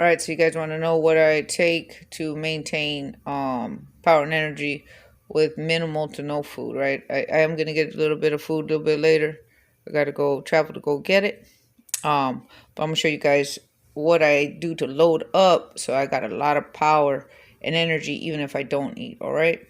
All right, so you guys want to know what I take to maintain power and energy with minimal to no food, right? I am gonna get a little bit of food a little bit later. I gotta go travel to go get it. But I'm gonna show you guys what I do to load up, so I got a lot of power and energy even if I don't eat. All right.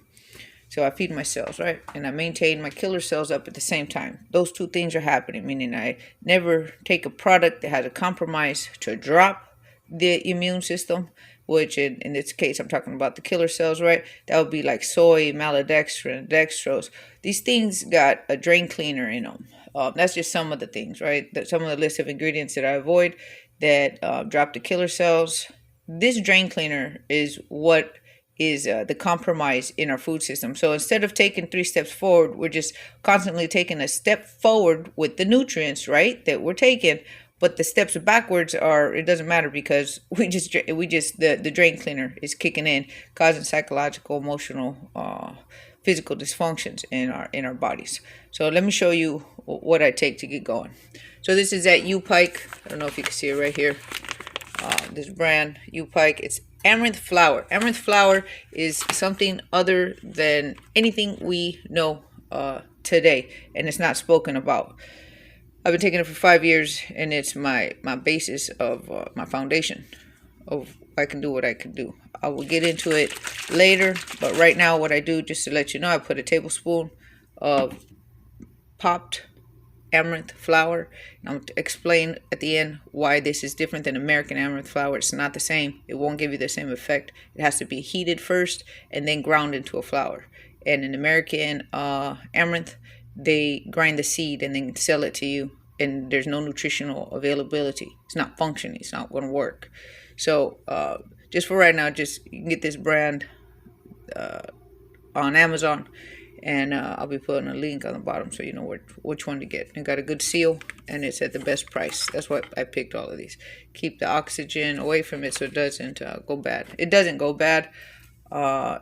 So I feed my cells, right? And I maintain my killer cells up at the same time. Those two things are happening, meaning I never take a product that has a compromise to drop the immune system, which in this case, I'm talking about the killer cells, right? That would be like soy, maltodextrin, dextrose. These things got a drain cleaner in them. That's just some of the things, right? Some of the list of ingredients that I avoid that drop the killer cells. This drain cleaner is what is the compromise in our food system. So instead of taking 3 steps forward, we're just constantly taking a step forward with the nutrients, right, that we're taking. But the steps backwards are, it doesn't matter because the drain cleaner is kicking in, causing psychological, emotional, physical dysfunctions in our bodies. So let me show you what I take to get going. So this is at Ypike. I don't know if you can see it right here. This brand, Ypike. It's Amaranth flour. Amaranth flour is something other than anything we know today, and it's not spoken about. I've been taking it for 5 years, and it's my basis of my foundation of I can do what I can do. I will get into it later, but right now what I do, just to let you know, I put a tablespoon of popped amaranth flour. And I'm going to explain at the end why this is different than American amaranth flour. It's not the same. It won't give you the same effect. It has to be heated first and then ground into a flour. And in American amaranth, they grind the seed and then sell it to you, and there's no nutritional availability. It's not functioning. It's not going to work. So just for right now, just you can get this brand on Amazon. And I'll be putting a link on the bottom so you know which one to get. It got a good seal, and it's at the best price. That's why I picked all of these. Keep the oxygen away from it so it doesn't go bad. It doesn't go bad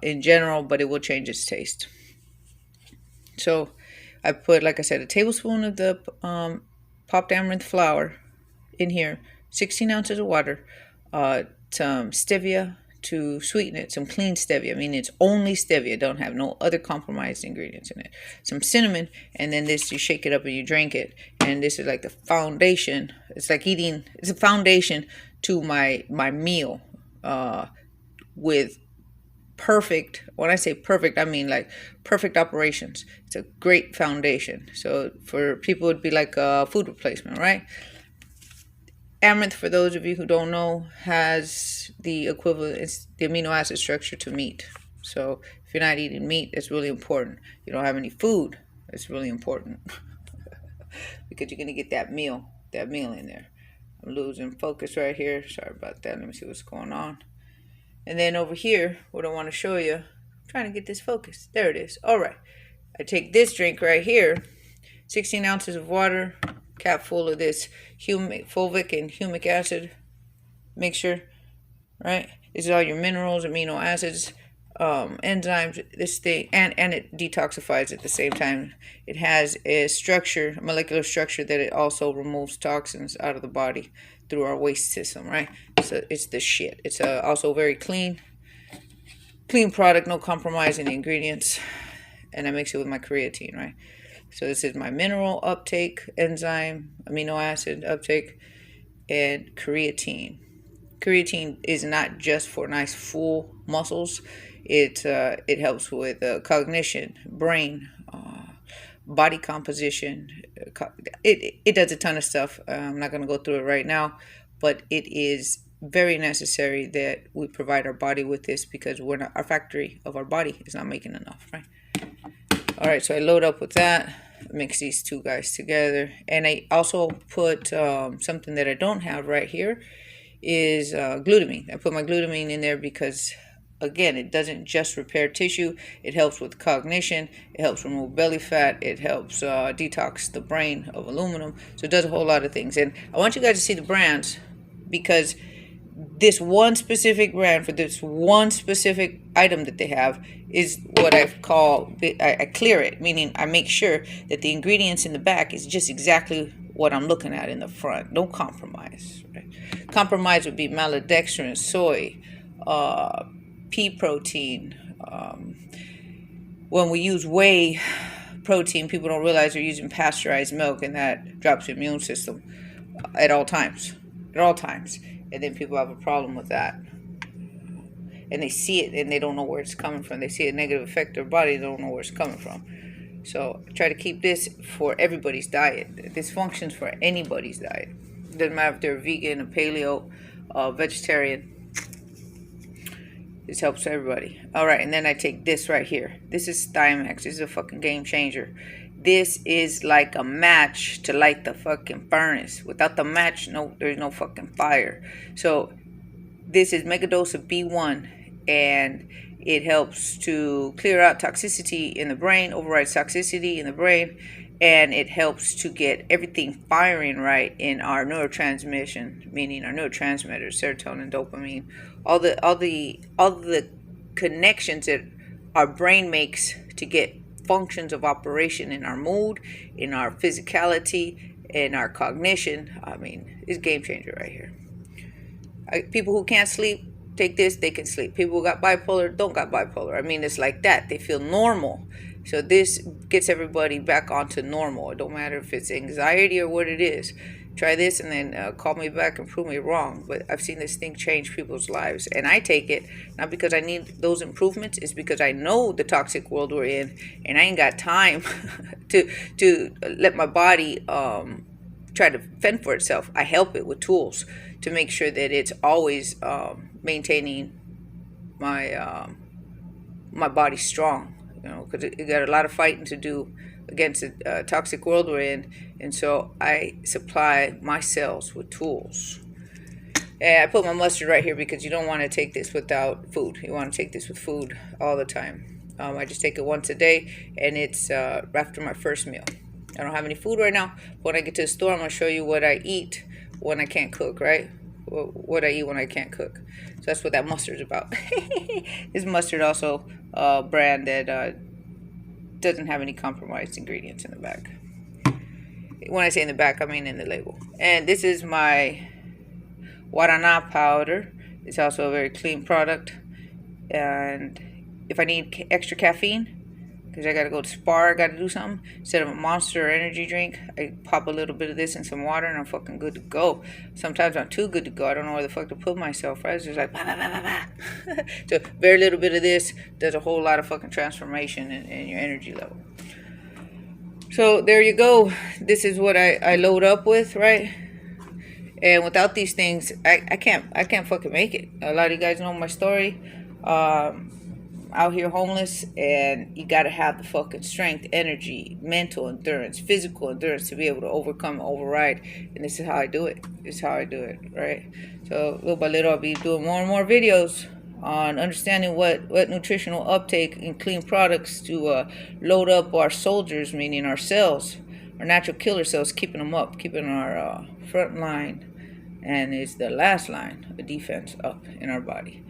in general, but it will change its taste. So I put, like I said, a tablespoon of the popped amaranth flour in here, 16 ounces of water, some stevia to sweeten it, some clean stevia. I mean, it's only stevia, don't have no other compromised ingredients in it. Some cinnamon, and then this, you shake it up and you drink it. And this is like the foundation. It's like eating, it's a foundation to my meal with perfect, when I say perfect, I mean like perfect operations. It's a great foundation. So for people, it'd be like a food replacement, right? Amaranth, for those of you who don't know, has the equivalent, it's the amino acid structure to meat. So if you're not eating meat, it's really important. You don't have any food, it's really important. Because you're going to get that meal in there. I'm losing focus right here. Sorry about that. Let me see what's going on. And then over here, what I want to show you, I'm trying to get this focus. There it is. All right. I take this drink right here, 16 ounces of water, cap full of this Fulvic and Humic acid mixture, right? This is all your minerals, amino acids, enzymes, this thing, and it detoxifies at the same time. It has a structure, a molecular structure, that it also removes toxins out of the body through our waste system, right? So it's the shit. It's also very clean product, no compromise in the ingredients, and I mix it with my creatine, right? So this is my mineral uptake, enzyme, amino acid uptake, and creatine. Creatine is not just for nice full muscles. It helps with cognition, brain, body composition. It does a ton of stuff. I'm not going to go through it right now, but it is very necessary that we provide our body with this, because our factory of our body is not making enough, right? All right, so I load up with that, mix these two guys together, and I also put something that I don't have right here is glutamine. I put my glutamine in there because, again, it doesn't just repair tissue. It helps with cognition. It helps remove belly fat. It helps detox the brain of aluminum. So it does a whole lot of things. And I want you guys to see the brands, because this one specific brand for this one specific item that they have is what I've called, I clear it, meaning I make sure that the ingredients in the back is just exactly what I'm looking at in the front. Don't compromise. Right? Compromise would be maltodextrin, soy, pea protein. When we use whey protein, people don't realize they're using pasteurized milk, and that drops the immune system at all times. At all times. And then people have a problem with that. And they see it and they don't know where it's coming from. They see a negative effect their body, they don't know where it's coming from. So try to keep this for everybody's diet. This functions for anybody's diet. Doesn't matter if they're vegan, a paleo, vegetarian. This helps everybody. Alright, and then I take this right here. This is Thiamax. This is a fucking game changer. This is like a match to light the fucking furnace. Without the match, there's no fucking fire. So this is mega dose of B1, and it helps to clear out toxicity in the brain, override toxicity in the brain, and it helps to get everything firing right in our neurotransmission, meaning our neurotransmitters, serotonin, dopamine, all the connections that our brain makes to get functions of operation in our mood, in our physicality, in our cognition. I mean, it's a game changer right here. People who can't sleep, take this, they can sleep. People who got bipolar, don't got bipolar. I mean, it's like that. They feel normal. So this gets everybody back onto normal. It don't matter if it's anxiety or what it is. Try this and then call me back and prove me wrong. But I've seen this thing change people's lives. And I take it, not because I need those improvements, it's because I know the toxic world we're in. And I ain't got time to let my body try to fend for itself. I help it with tools to make sure that it's always maintaining my my body strong, because it got a lot of fighting to do against the toxic world we're in, and so I supply my cells with tools. And I put my mustard right here because you don't want to take this without food. You want to take this with food all the time. I just take it once a day, and it's after my first meal. I don't have any food right now. When I get to the store, I'm going to show you what I eat when I can't cook, right? What I eat when I can't cook. So that's what that mustard is about. This mustard also a brand that doesn't have any compromised ingredients in the back. When I say in the back, I mean in the label. And this is my Guarana Powder. It's also a very clean product. And if I need extra caffeine, because I gotta go to spar, I gotta do something, instead of a Monster or energy drink, I pop a little bit of this in some water and I'm fucking good to go. Sometimes I'm too good to go. I don't know where the fuck to put myself, right? It's just like, bah, bah, bah, bah, bah. So very little bit of this does a whole lot of fucking transformation in your energy level. So there you go. This is what I load up with, right? And without these things, I can't fucking make it. A lot of you guys know my story. Out here homeless, and you gotta have the fucking strength, energy, mental endurance, physical endurance to be able to overcome, override. And this is how I do it. This is how I do it, right? So little by little, I'll be doing more and more videos on understanding what nutritional uptake and clean products to load up our soldiers, meaning our cells, our natural killer cells, keeping them up, keeping our front line, and it's the last line of defense up in our body.